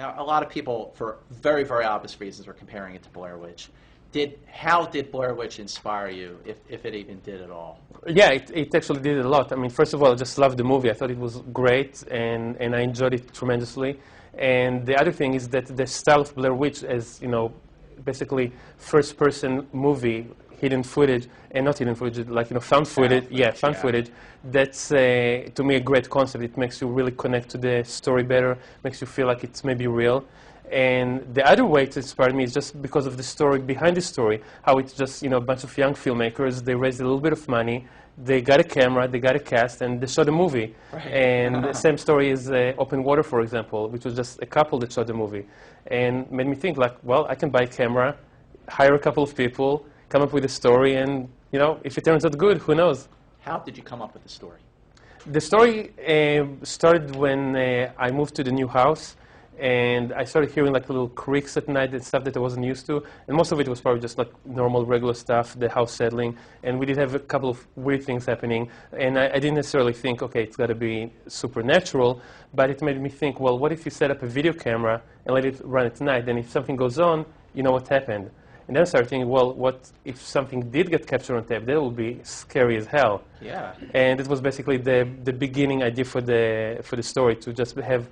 Now, a lot of people, for very, very obvious reasons, are comparing it to Blair Witch. How did Blair Witch inspire you, if it even did at all? Yeah, it actually did a lot. I mean, first of all, I just loved the movie. I thought it was great, and I enjoyed it tremendously. And the other thing is that the style of Blair Witch is, you know, basically first-person movie, hidden footage, and not hidden footage, like, you know, found footage. Yeah, found footage. That's, to me, a great concept. It makes you really connect to the story better, makes you feel like it's maybe real. And the other way it inspired me is just because of the story behind the story, how it's just, you know, a bunch of young filmmakers, they raised a little bit of money, they got a camera, they got a cast, and they shot a movie. Right. And the same story is Open Water, for example, which was just a couple that shot the movie. And made me think, like, well, I can buy a camera, hire a couple of people, come up with a story, and, you know, if it turns out good, who knows? How did you come up with the story? The story started when I moved to the new house. And I started hearing like little creaks at night and stuff that I wasn't used to. And most of it was probably just like normal, regular stuff, the house settling. And we did have a couple of weird things happening. And I didn't necessarily think, okay, it's got to be supernatural. But it made me think, well, what if you set up a video camera and let it run at night? And if something goes on, you know what happened. And then I started thinking, well, what if something did get captured on tape? That would be scary as hell. Yeah. And it was basically the beginning idea for the story, to just have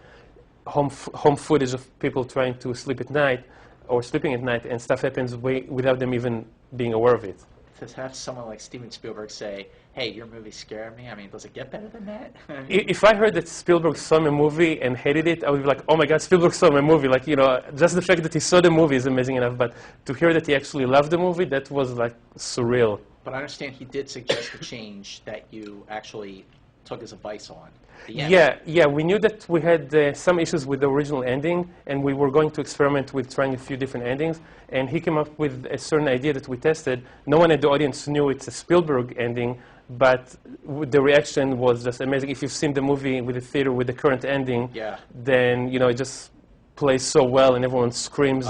home footage of people trying to sleep at night or sleeping at night, and stuff happens without them even being aware of it. To have someone like Steven Spielberg say, hey, your movie scared me, I mean, does it get better than that? If I heard that Spielberg saw my movie and hated it, I would be like, oh my God, Spielberg saw my movie. Like, you know, just the fact that he saw the movie is amazing enough, but to hear that he actually loved the movie, that was like surreal. But I understand he did suggest a change that you actually took his advice on. Yeah, we knew that we had some issues with the original ending, and we were going to experiment with trying a few different endings, and he came up with a certain idea that we tested. No one at the audience knew it's a Spielberg ending, but the reaction was just amazing. If you've seen the movie with the theater with the current ending, then, you know, it just plays so well, and everyone screams,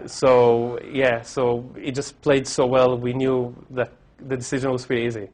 so it just played so well, we knew that the decision was pretty easy.